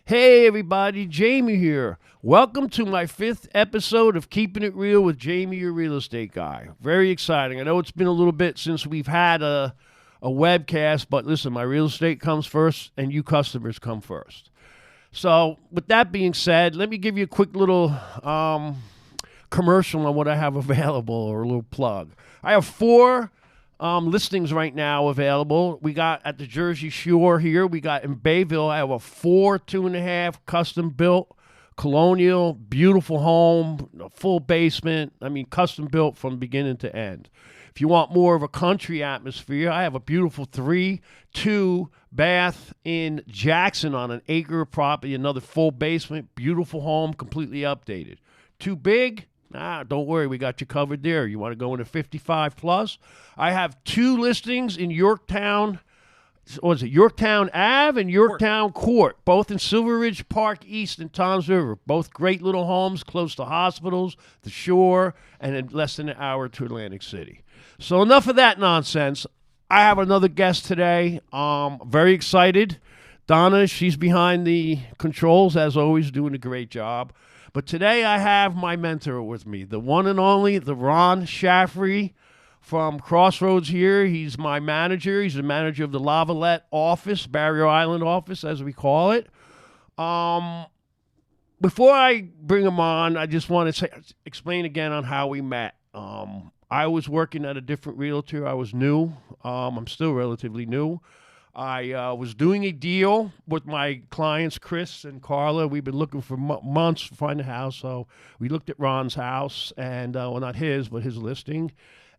Hey everybody, Jamie here. Welcome to my 5th episode of Keeping It Real with Jamie, your real estate guy. Very exciting. I know it's been a little bit since we've had a webcast, but listen, my real estate comes first and you customers come first. So with that being said, let me give you a quick little commercial on what I have available, or a little plug. I have 4 listings right now available. We got at the Jersey Shore here. We got in Bayville. I have a 2.5 custom built colonial, beautiful home, a full basement. I mean, custom built from beginning to end. If you want more of a country atmosphere, I have a beautiful 3-2 bath in Jackson on an acre of property, another full basement, beautiful home, completely updated. Too big? Nah, don't worry, we got you covered there. You want to go into 55 plus? I have 2 listings in Yorktown. What is it? Yorktown Ave and Yorktown Court, both in Silver Ridge Park East and Toms River. Both great little homes close to hospitals, the shore, and in less than an hour to Atlantic City. So enough of that nonsense. I have another guest today. Very excited. Donna, she's behind the controls, as always, doing a great job. But today I have my mentor with me, the one and only, the Ron Shaffery from Crossroads here. He's my manager. He's the manager of the Lavalette office, Barrier Island office, as we call it. Before I bring him on, I just want to explain again on how we met. I was working at a different realtor. I was new. I'm still relatively new. I was doing a deal with my clients, Chris and Carla. We've been looking for months to find a house. So we looked at Ron's house, and well, not his, but his listing.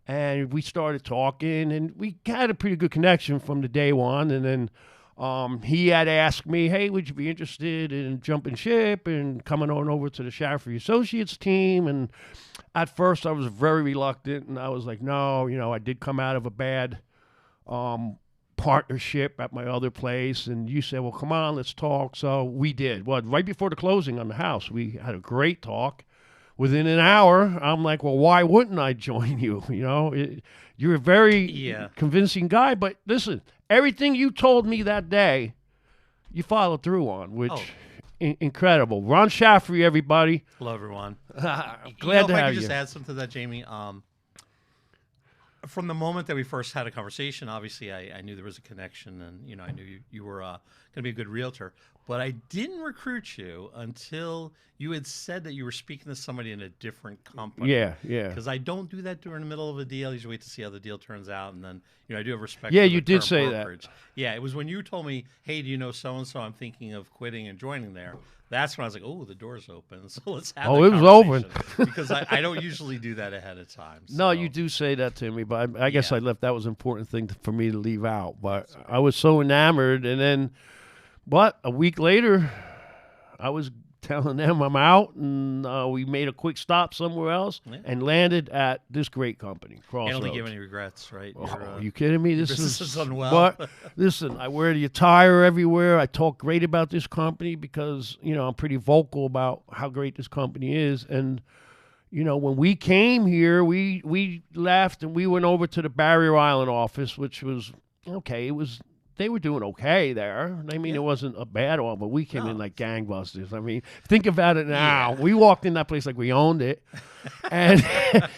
And we started talking, and we had a pretty good connection from the day one. And then he had asked me, hey, would you be interested in jumping ship and coming on over to the Shaffery Associates team? And at first I was very reluctant, and I was like, no, I did come out of a bad partnership at my other place, and you said, well, come on, let's talk. So we did. Well, right before the closing on the house, we had a great talk. Within an hour, I'm like, well, why wouldn't I join you? You're a very convincing guy. But listen, everything you told me that day, you followed through on, which incredible. Ron Shaffery, everybody. Hello, everyone. Glad to if I have could you. just add something to that, Jamie. From the moment that we first had a conversation, obviously I knew there was a connection, and I knew you were going to be a good realtor. But I didn't recruit you until you had said that you were speaking to somebody in a different company. Yeah. Because I don't do that during the middle of a deal. I usually wait to see how the deal turns out, and then I do have respect. Yeah, for you the did current say brokerage. Yeah, it was when you told me, hey, do you know so and so? I'm thinking of quitting and joining there. That's when I was like, oh, the door's open. So let's have it was open. because I don't usually do that ahead of time. So. No, you do say that to me, but I guess I left. That was an important thing for me to leave out. But I was so enamored, and then, a week later, I was telling them I'm out, and we made a quick stop somewhere else and landed at this great company, Crossroads. I don't think you have any regrets, right? Are you kidding me? This is done well. But listen, I wear the attire everywhere. I talk great about this company because I'm pretty vocal about how great this company is. And when we came here, we left and we went over to the Barrier Island office, which was okay. They were doing okay there. I mean, it wasn't a bad one, but we came in like gangbusters. I mean, think about it now. Yeah. We walked in that place like we owned it. And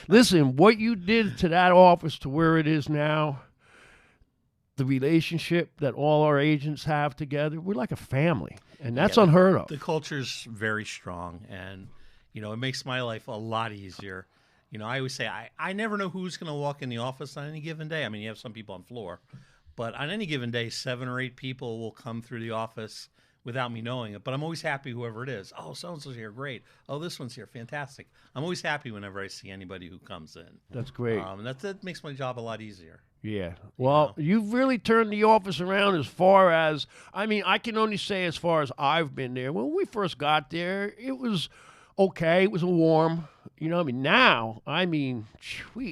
listen, what you did to that office to where it is now, the relationship that all our agents have together, we're like a family. And that's unheard of. The culture's very strong, and, it makes my life a lot easier. I always say I never know who's going to walk in the office on any given day. I mean, you have some people on floor. But on any given day, 7 or 8 people will come through the office without me knowing it. But I'm always happy whoever it is. Oh, so-and-so's here. Great. Oh, this one's here. Fantastic. I'm always happy whenever I see anybody who comes in. That's great. That makes my job a lot easier. Yeah. Well, you've really turned the office around as far as, I can only say as far as I've been there. When we first got there, it was okay. It was warm. Now, we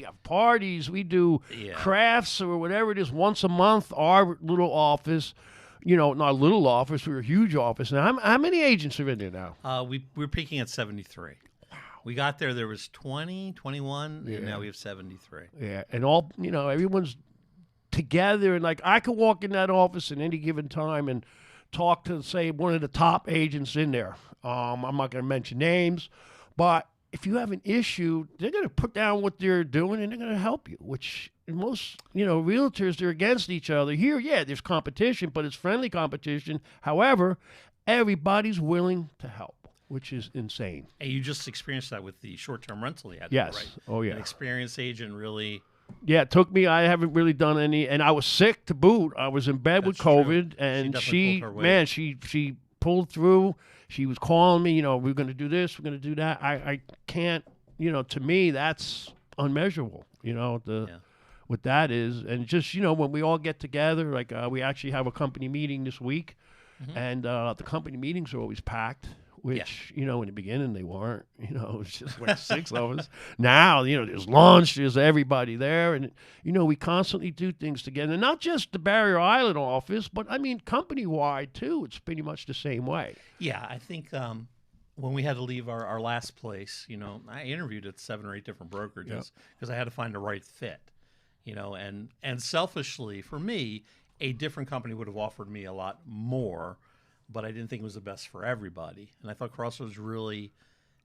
have parties. We do crafts or whatever it is once a month. Our little office, not a little office. We're a huge office. Now, how many agents are in there now? We're peaking at 73. Wow. We got there was 20, 21, and now we have 73. Yeah, and all, everyone's together. And, I could walk in that office at any given time and talk to, say, one of the top agents in there. I'm not going to mention names, but if you have an issue, they're going to put down what they're doing and they're going to help you, which in most, realtors, they're against each other. Here, yeah, there's competition, but it's friendly competition. However, everybody's willing to help, which is insane. And you just experienced that with the short-term rental you had, Yes. right? Oh, yeah. An experienced agent really... Yeah, it took me. I haven't really done any, and I was sick to boot. I was in bed with COVID, true. and She definitely pulled her weight. she pulled through. She was calling me, we're going to do this, we're going to do that. I can't, to me, that's unmeasurable, what that is. And just, when we all get together, like we actually have a company meeting this week, and the company meetings are always packed, which, in the beginning they weren't, it was just like 6 of us. Now, there's lunch, there's everybody there. And, we constantly do things together. Not just the Barrier Island office, but I mean, company-wide too. It's pretty much the same way. Yeah, I think when we had to leave our last place, I interviewed at 7 or 8 different brokerages because I had to find the right fit, and selfishly for me, a different company would have offered me a lot more, but I didn't think it was the best for everybody. And I thought Crossroads really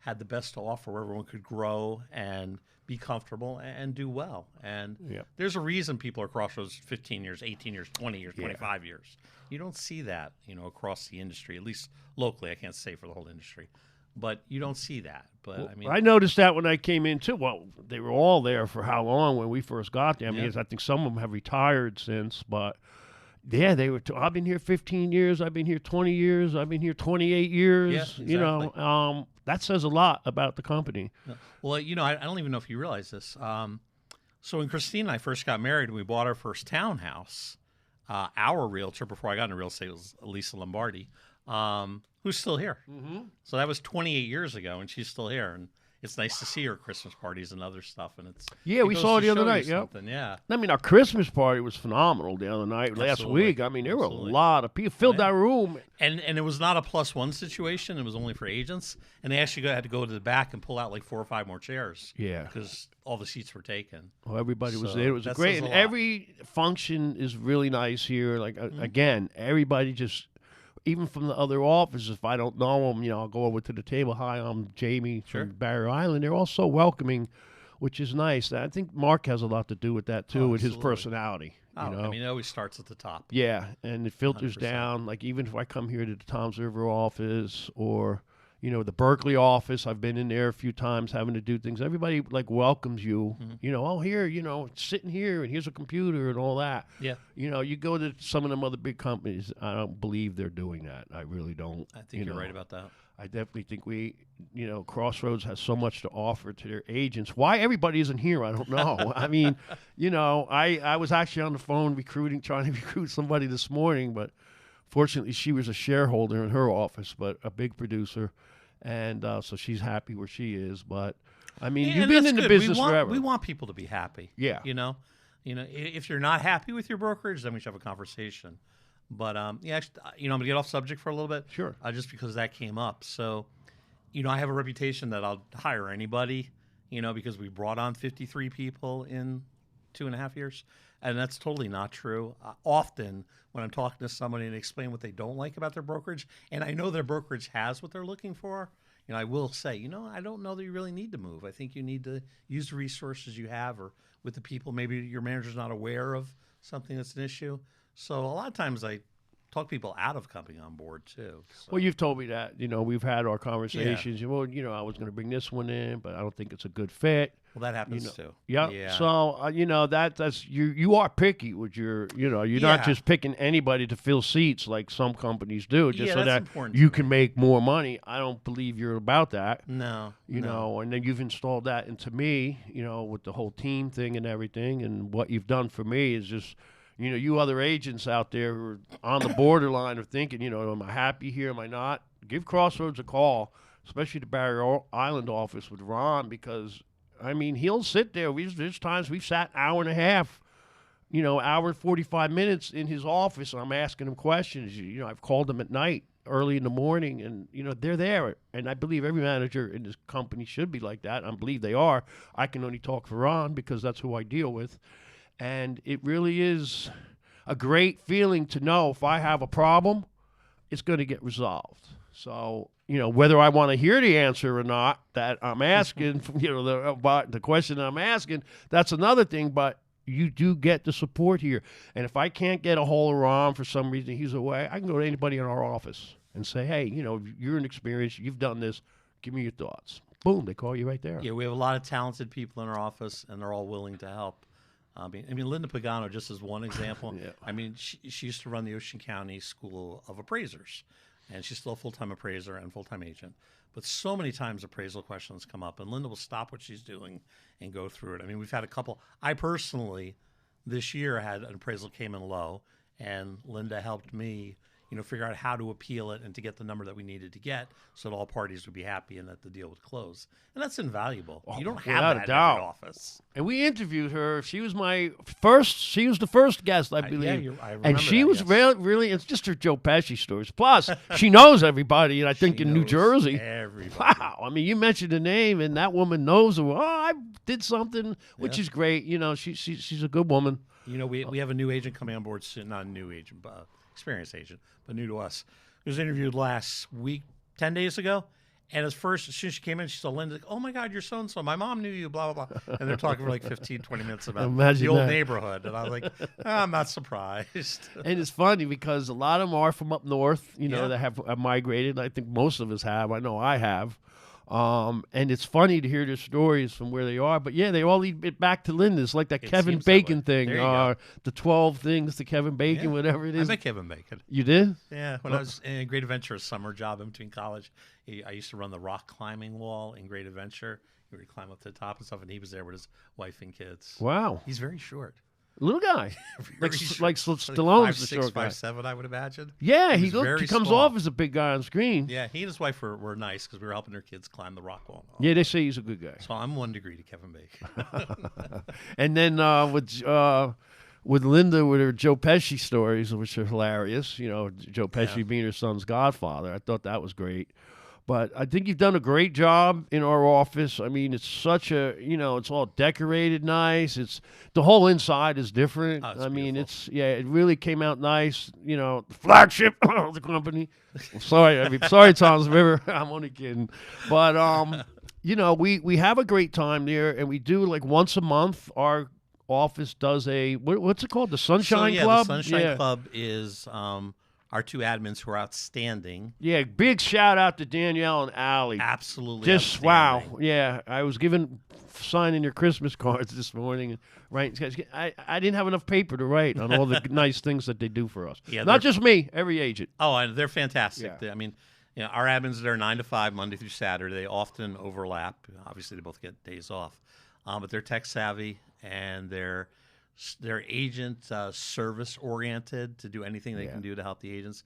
had the best to offer where everyone could grow and be comfortable and do well. And there's a reason people are Crossroads 15 years, 18 years, 20 years, 25 years. You don't see that, across the industry, at least locally. I can't say for the whole industry, but you don't see that. But I noticed that when I came in too. Well, they were all there for how long when we first got there? I mean, I think some of them have retired since, but yeah, they were. I've been here 15 years. I've been here 20 years. I've been here 28 years. Yeah, exactly. That says a lot about the company. Well, I don't even know if you realize this. So when Christine and I first got married and we bought our first townhouse, our realtor before I got into real estate was Lisa Lombardi, who's still here. Mm-hmm. So that was 28 years ago, and she's still here. And it's nice to see her at Christmas parties and other stuff. And we saw her the other night. Yeah. I mean, our Christmas party was phenomenal the other night, last week. I mean, there were a lot of people filled that room. And it was not a +1 situation. It was only for agents. And they actually had to go to the back and pull out like 4 or 5 more chairs. Yeah. Because all the seats were taken. Well, everybody was there. It was great. And every function is really nice here. Like, again, everybody just... Even from the other offices, if I don't know them, I'll go over to the table. Hi, I'm Jamie from Barrier Island. They're all so welcoming, which is nice. I think Mark has a lot to do with that, too, with his personality. I mean, it always starts at the top. Yeah, and it filters 100%. Down. Like, even if I come here to the Toms River office or, the Berkeley office, I've been in there a few times having to do things. Everybody, like, welcomes you. Mm-hmm. Here, sitting here, and here's a computer and all that. Yeah. You go to some of them other big companies, I don't believe they're doing that. I really don't. I think you're right about that. I definitely think Crossroads has so much to offer to their agents. Why everybody isn't here, I don't know. I mean, I was actually on the phone trying to recruit somebody this morning, but fortunately she was a shareholder in her office, but a big producer. And so she's happy where she is. But, I mean, you've been in the business forever. We want people to be happy. Yeah. If you're not happy with your brokerage, then we should have a conversation. But, actually, I'm going to get off subject for a little bit. Sure. Just because that came up. So, I have a reputation that I'll hire anybody, because we brought on 53 people in 2.5 years. And that's totally not true. Often when I'm talking to somebody and explain what they don't like about their brokerage, and I know their brokerage has what they're looking for, I will say, I don't know that you really need to move. I think you need to use the resources you have or with the people. Maybe your manager's not aware of something that's an issue. So a lot of times I talk people out of coming on board too. So. Well, you've told me that, we've had our conversations. Yeah. Well, I was going to bring this one in, but I don't think it's a good fit. Well, that happens too. Yep. Yeah. So, that's you are picky with your, you're not just picking anybody to fill seats like some companies do, just so that you can make more money. I don't believe you're about that. No. No. And then you've installed that into me, with the whole team thing and everything. And what you've done for me is just, you other agents out there who are on the borderline of thinking, am I happy here? Am I not? Give Crossroads a call, especially the Barrier Island office with Ron, because, I mean, he'll sit there. There's times we've sat an hour and a half, hour and 45 minutes in his office, and I'm asking him questions. I've called him at night, early in the morning, and, they're there. And I believe every manager in this company should be like that. I believe they are. I can only talk for Ron because that's who I deal with. And it really is a great feeling to know if I have a problem, it's going to get resolved. So, whether I want to hear the answer or not that I'm asking, about the question I'm asking, that's another thing. But you do get the support here. And if I can't get a hold of Ron for some reason, he's away, I can go to anybody in our office and say, hey, you're an experienced, you've done this, give me your thoughts. Boom, they call you right there. Yeah, we have a lot of talented people in our office, and they're all willing to help. I mean, Linda Pagano, just as one example. Yeah. I mean, she used to run the Ocean County School of Appraisers, and she's still a full-time appraiser and full-time agent. But so many times appraisal questions come up, and Linda will stop what she's doing and go through it. I mean, we've had a couple. I personally, this year, had an appraisal came in low, and Linda helped me, figure out how to appeal it and to get the number that we needed to get so that all parties would be happy and that the deal would close. And that's invaluable. You don't have that in every office. And we interviewed her. She was the first guest, I believe. I remember and she was yes. really, it's just her Joe Pesci stories. Plus, she knows everybody, and I think in New Jersey. Everybody. Wow. I mean, you mentioned the name, and that woman knows her. Oh, I did something, which is great. She's a good woman. We have a new agent coming on board soon. Not a new agent, but experienced agent, but new to us. He was interviewed last week, 10 days ago. And as soon as she came in, she saw Linda, like, oh, my God, you're so-and-so. My mom knew you, blah, blah, blah. And they're talking for like 15, 20 minutes about the old neighborhood. And I was like, I'm not surprised. And it's funny because a lot of them are from up north, that have migrated. I think most of us have. I know I have. And it's funny to hear their stories from where they are. But, yeah, they all lead it back to Linda's, like that Kevin Bacon thing, the 12 things to Kevin Bacon, whatever it is. I met Kevin Bacon. You did? Yeah. When I was in Great Adventure, a summer job in between college, I used to run the rock climbing wall in Great Adventure. We would climb up to the top and stuff, and he was there with his wife and kids. Wow. He's very short. Little guy. like Stallone's the short guy. 5'7", I would imagine. Yeah, he comes off as a big guy on screen. Yeah, he and his wife were nice because we were helping their kids climb the rock wall. Yeah, they say he's a good guy. So I'm 1 degree to Kevin Bacon. And then with Linda, with her Joe Pesci stories, which are hilarious. Joe Pesci being her son's godfather. I thought that was great. But I think you've done a great job in our office. I mean, it's such a, it's all decorated nice. The whole inside is different. Oh, I mean, beautiful. it really came out nice. The flagship of the company. Sorry, Tom's River. I'm only kidding. But, we have a great time there, and we do like once a month. Our office does what's it called? The Sunshine Club? The Sunshine Club is our two admins who are outstanding. Yeah, big shout out to Danielle and Allie. Absolutely. Just wow. Yeah, I was signing your Christmas cards this morning. Right, I didn't have enough paper to write on all the nice things that they do for us. Yeah, not just me, every agent. Oh, and they're fantastic. Yeah. I mean, our admins are there 9 to 5, Monday through Saturday. They often overlap. Obviously, they both get days off, but they're tech savvy and they're agent service oriented to do anything they can do to help the agents.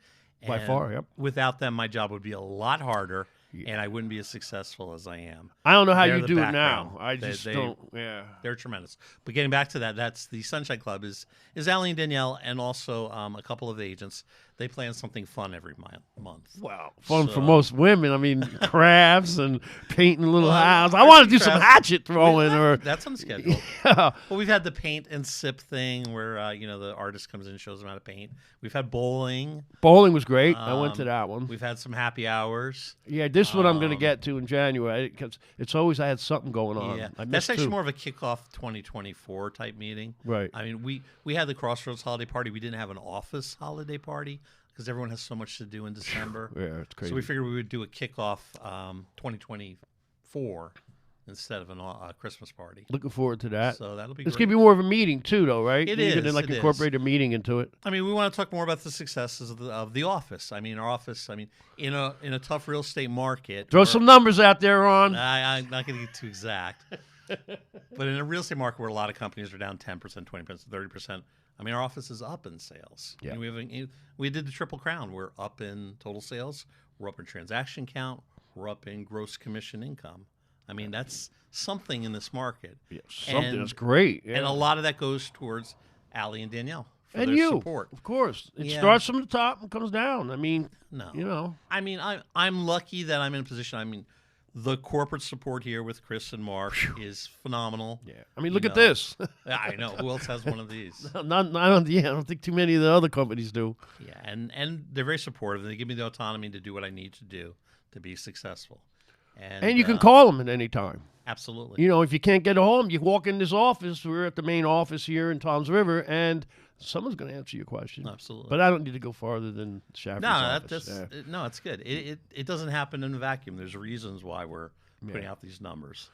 By far, yep. Without them, my job would be a lot harder, and I wouldn't be as successful as I am. I don't know how you do it now. I just don't. Yeah, they're tremendous. But getting back to that, that's the Sunshine Club is Allie and Danielle, and also a couple of agents. They plan something fun every month. Wow, fun for most women. I mean, crafts and painting a little house. I want to do some hatchet throwing. That's on the schedule. Yeah. Well, we've had the paint and sip thing where the artist comes in and shows them how to paint. We've had bowling. Bowling was great. I went to that one. We've had some happy hours. Yeah, this one I'm going to get to in January because it's always I had something going on. Yeah, that's actually more of a kickoff 2024 type meeting. Right. I mean, we had the Crossroads holiday party. We didn't have an office holiday party because everyone has so much to do in December. Yeah, it's crazy. So we figured we would do a kickoff 2024 instead of a Christmas party. Looking forward to that. So that'll be It's great. going to be more of a meeting too, though, right? It You're is. going to incorporate a meeting into it. I mean, we want to talk more about the successes of the office. I mean, our office. I mean, in a tough real estate market. Throw some numbers out there, Ron. I'm not going to get too exact. But in a real estate market where a lot of companies are down 10%, 20%, 30%, I mean, our office is up in sales. Yeah. We did the Triple Crown. We're up in total sales. We're up in transaction count. We're up in gross commission income. I mean, that's something in this market. Yeah, something that's great. Yeah. And a lot of that goes towards Allie and Danielle for and their you, support. Of course. It starts from the top and comes down. I mean, no. I mean, I'm lucky that I'm in a position. I mean, The corporate support here with Chris and Mark is phenomenal. Yeah, I mean, look at this. I know. Who else has one of these? I don't think too many of the other companies do. Yeah, and they're very supportive. They give me the autonomy to do what I need to do to be successful. And you can call them at any time. Absolutely. You know, if you can't get home, you walk in this office. We're at the main office here in Toms River, and someone's going to answer your question. Absolutely. But I don't need to go farther than Shaffery's office. No, it's good. It doesn't happen in a vacuum. There's reasons why we're putting out these numbers.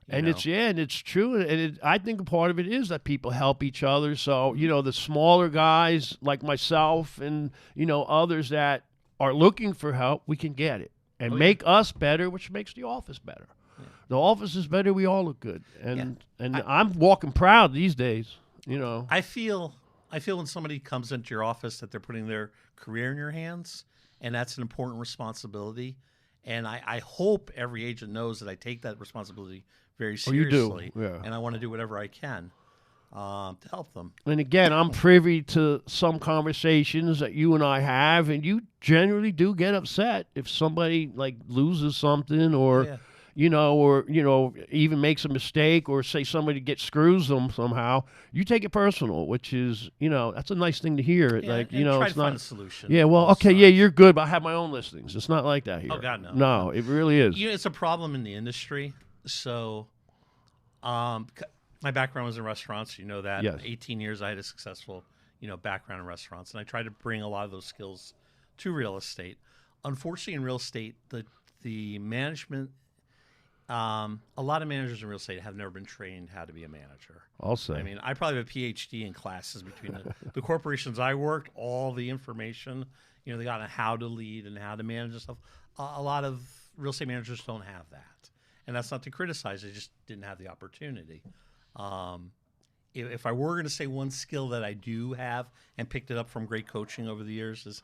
And it's true. And I think a part of it is that people help each other. So, you know, the smaller guys like myself and, you know, others that are looking for help, we can get it and make us better, which makes the office better. Yeah. The office is better. We all look good. And I'm walking proud these days, you know. I feel when somebody comes into your office that they're putting their career in your hands, and that's an important responsibility. And I hope every agent knows that I take that responsibility very seriously. You do, yeah. And I want to do whatever I can to help them. And again, I'm privy to some conversations that you and I have, and you generally do get upset if somebody like loses something or even makes a mistake, or say somebody screws them somehow. You take it personal, which is, you know, that's a nice thing to hear. Yeah, like, you know, try it's to not find a solution. Yeah, well, okay, yeah, you're good, but I have my own listings. It's not like that here. Oh God, no. No, it really is. You know, it's a problem in the industry. So, my background was in restaurants. You know that. Yes. 18 years, I had a successful, background in restaurants, and I tried to bring a lot of those skills to real estate. Unfortunately, in real estate, the management. A lot of managers in real estate have never been trained how to be a manager. I'll say. I mean, I probably have a PhD in classes between the corporations I worked, all the information, they got on how to lead and how to manage and stuff. A lot of real estate managers don't have that. And that's not to criticize, they just didn't have the opportunity. If I were going to say one skill that I do have and picked it up from great coaching over the years is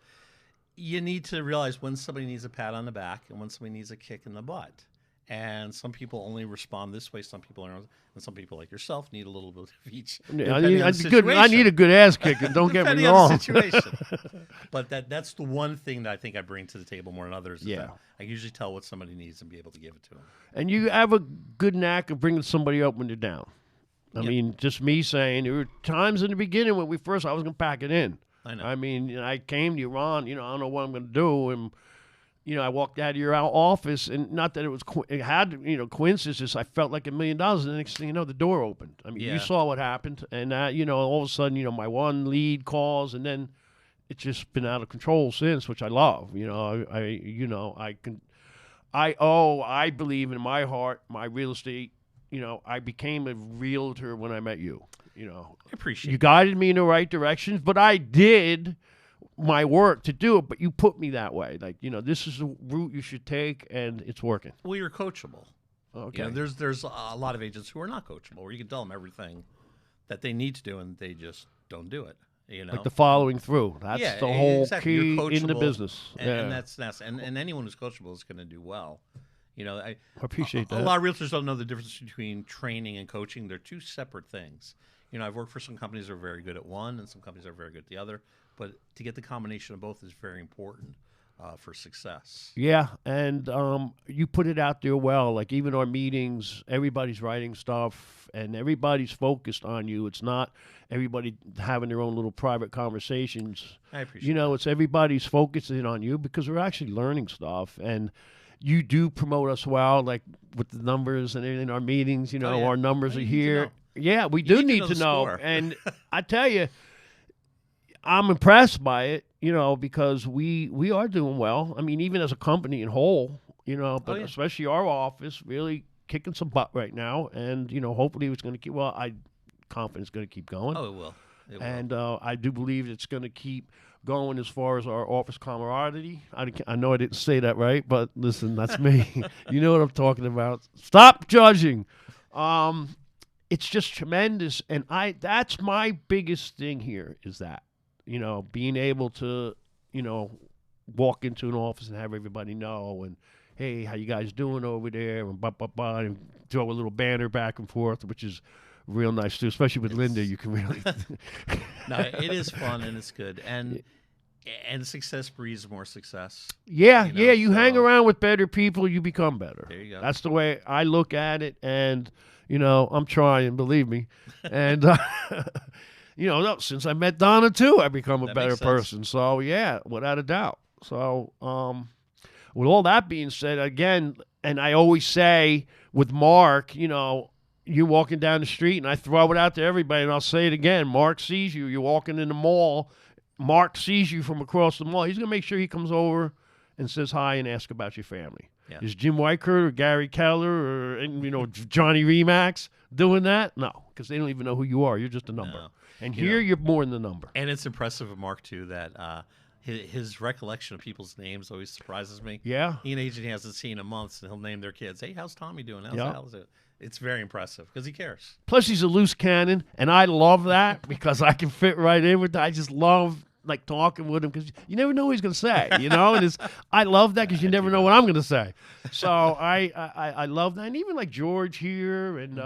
you need to realize when somebody needs a pat on the back and when somebody needs a kick in the butt. And some people only respond this way. Some people and some people like yourself need a little bit of each. Yeah, I need a good ass kicking. Don't get me wrong. On the situation. But that's the one thing that I think I bring to the table more than others. Is that I usually tell what somebody needs and be able to give it to them. And you have a good knack of bringing somebody up when they're down. I mean, just me saying, there were times in the beginning when I was going to pack it in. I know. I mean, I came to you, Ron, I don't know what I'm going to do. And I walked out of your office, and not that it had, coincidences. I felt like $1 million, and the next thing you know, the door opened. I mean, you saw what happened, and all of a sudden, my one lead calls, and then it's just been out of control since, which I love. I believe in my heart, my real estate. I became a realtor when I met you. I appreciate you guided me in the right directions, but I did my work to do it, but you put me that way. Like, this is the route you should take, and it's working. Well, you're coachable. Okay. There's a lot of agents who are not coachable, where you can tell them everything that they need to do, and they just don't do it. Like the following through. That's the whole key in the business. And that's and anyone who's coachable is going to do well. I appreciate that. A lot of realtors don't know the difference between training and coaching. They're two separate things. I've worked for some companies that are very good at one, and some companies that are very good at the other. But to get the combination of both is very important for success. Yeah, and you put it out there well. Like, even our meetings, everybody's writing stuff, and everybody's focused on you. It's not everybody having their own little private conversations. I appreciate that. It's everybody's focusing on you because we're actually learning stuff. And you do promote us well, like with the numbers and everything in our meetings. Our numbers are here. Yeah, we do need to know. And I tell you, I'm impressed by it, because we are doing well. I mean, even as a company in whole, but especially our office, really kicking some butt right now. And, hopefully it's going to keep, confident it's going to keep going. Oh, it will. And I do believe it's going to keep going as far as our office camaraderie. I know I didn't say that right, but listen, that's me. You know what I'm talking about. Stop judging. It's just tremendous. And that's my biggest thing here is that. Being able to, walk into an office and have everybody know, and hey, how you guys doing over there, and and throw a little banner back and forth, which is real nice too, especially with Linda. You can really. No, it is fun and it's good, and And success breeds more success. Yeah, You know, yeah. You hang so- around with better people, you become better. There you go. That's the way I look at it, and I'm trying, believe me. And no, since I met Donna too, I've become a That better makes sense. person. So yeah, without a doubt. So with all that being said, again, and I always say with Mark, you're walking down the street, and I throw it out to everybody, and I'll say it again. Mark sees you. You're walking in the mall. Mark sees you from across the mall. He's going to make sure he comes over and says hi and asks about your family. Yeah. Is Jim Weichert or Gary Keller or Johnny Remax doing that? No, because they don't even know who you are. You're just a number. No. And here you're more than the number. And it's impressive of Mark too that his recollection of people's names always surprises me. Yeah. He an agent he hasn't seen in months, and he'll name their kids. Hey, how's Tommy doing? How's Yeah. how's it? It's very impressive because he cares. Plus, he's a loose cannon, and I love that because I can fit right in with that. I just love talking with him because you never know what he's going to say, And I love that because you never know what I'm going to say. So I love that, and even like George here and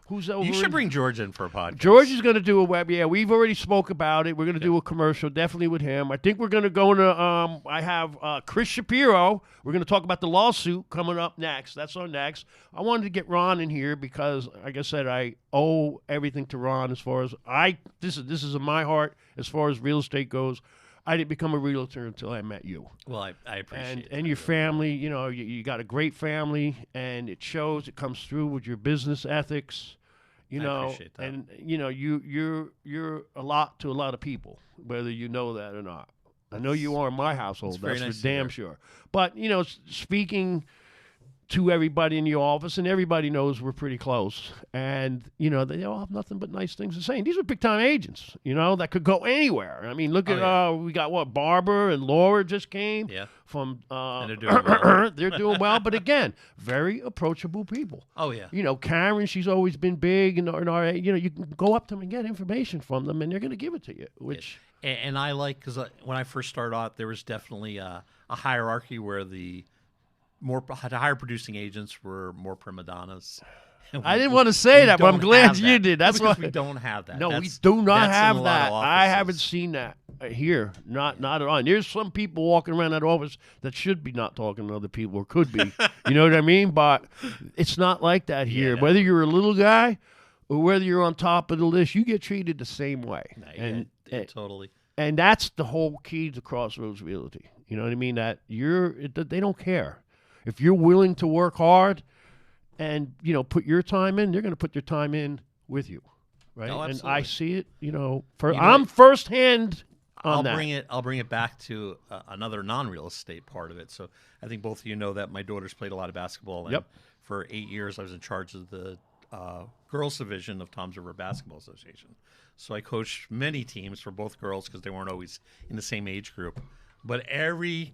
who's over. You should bring George in for a podcast. George is going to do a web. Yeah, we've already spoke about it. We're going to do a commercial, definitely with him. I think we're going to go into. I have Chris Shapiro. We're going to talk about the lawsuit coming up next. That's on next. I wanted to get Ron in here because, like I said, I owe everything to Ron as far as This is in my heart as far as real estate goes. I didn't become a realtor until I met you. Well, I appreciate it. And your family. You got a great family, and it shows. It comes through with your business ethics. I appreciate that. And you're a lot to a lot of people, whether you know that or not. I know you are in my household. very That's nice for to damn hear. sure. But speaking to everybody in your office, and everybody knows we're pretty close, and they all have nothing but nice things to say. And these are big time agents, that could go anywhere. I mean, look at we got Barbara and Laura just came from. And they're doing well. They're doing well, but again, very approachable people. Oh yeah. Karen, she's always been big, and you can go up to them and get information from them, and they're going to give it to you. Which And I like because when I first started out, there was definitely a hierarchy where the higher producing agents were more prima donnas. I didn't want to say that, but I'm glad you that. did. That's because why we don't have that. No, we That's- do not that's in have a lot that. of I offices. haven't seen that here. Not at all. And there's some people walking around that office that should be not talking to other people, or could be. You know what I mean? But it's not like that here. no. Whether you're a little guy or whether you're on top of the list, you get treated the same way. Yeah, totally. And that's the whole key to Crossroads Realty. You know what I mean? That they don't care. If you're willing to work hard and, put your time in, they're going to put their time in with you. Right? Oh, and I absolutely. see it, I'm firsthand on I'll that. bring it back to another non-real estate part of it. So I think both of you know that my daughters played a lot of basketball. And Yep. for 8 years, I was in charge of the girls division of Tom's River Basketball Association. So I coached many teams for both girls because they weren't always in the same age group. But every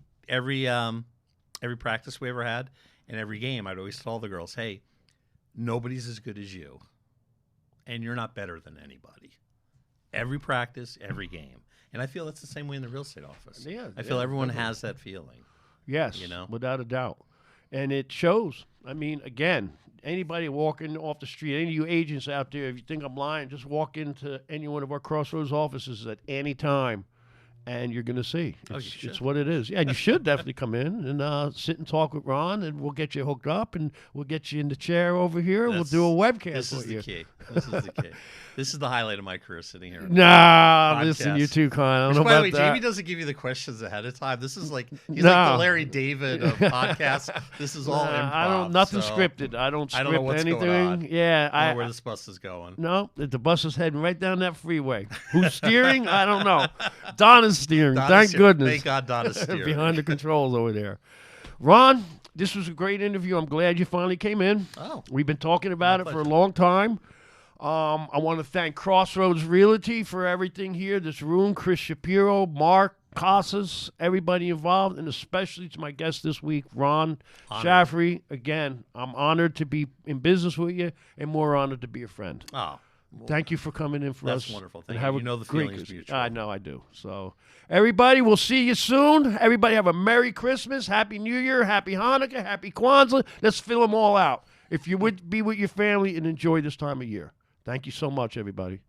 practice we ever had and every game, I'd always tell the girls, "Hey, nobody's as good as you, and you're not better than anybody." Every practice, every game. And I feel that's the same way in the real estate office. Yeah, I feel everyone definitely. has that feeling. Yes, without a doubt. And it shows. I mean, again, anybody walking off the street, any of you agents out there, if you think I'm lying, just walk into any one of our Crossroads offices at any time, and you're going to see. Oh, you It's, should. it's what it is. Yeah, and you should definitely come in and sit and talk with Ron, and we'll get you hooked up, and we'll get you in the chair over here. We'll do a webcast This with is you. the key. This is the key. This is the highlight of my career, sitting here. Nah, Podcast. listen, you're too kind. I don't Which, know by the about way, that. Jamie doesn't give you the questions ahead of time. This is like he's No. like the Larry David of podcasts. This is all improv. I don't. Nothing so scripted. I don't I script don't know what's anything. going on. Yeah, I don't know where this bus is going. No, the bus is heading right down that freeway. Who's steering? I don't know. Donna's steering. Donna's Thank steering. goodness. Thank God Donna's steering. Behind the controls over there. Ron, this was a great interview. I'm glad you finally came in. Oh. We've been talking about it My for a pleasure. long time. I want to thank Crossroads Realty for everything here. This room, Chris Shapiro, Mark Casas, everybody involved, and especially to my guest this week, Ron Shaffery. Again, I'm honored to be in business with you and more honored to be a friend. Oh. Thank you for coming in for us. That's wonderful. and Thank have you. a You know the great feeling's Christmas. mutual. I know I do. So, everybody, we'll see you soon. Everybody have a Merry Christmas, Happy New Year, Happy Hanukkah, Happy Kwanzaa. Let's fill them all out. If you would be with your family and enjoy this time of year. Thank you so much, everybody.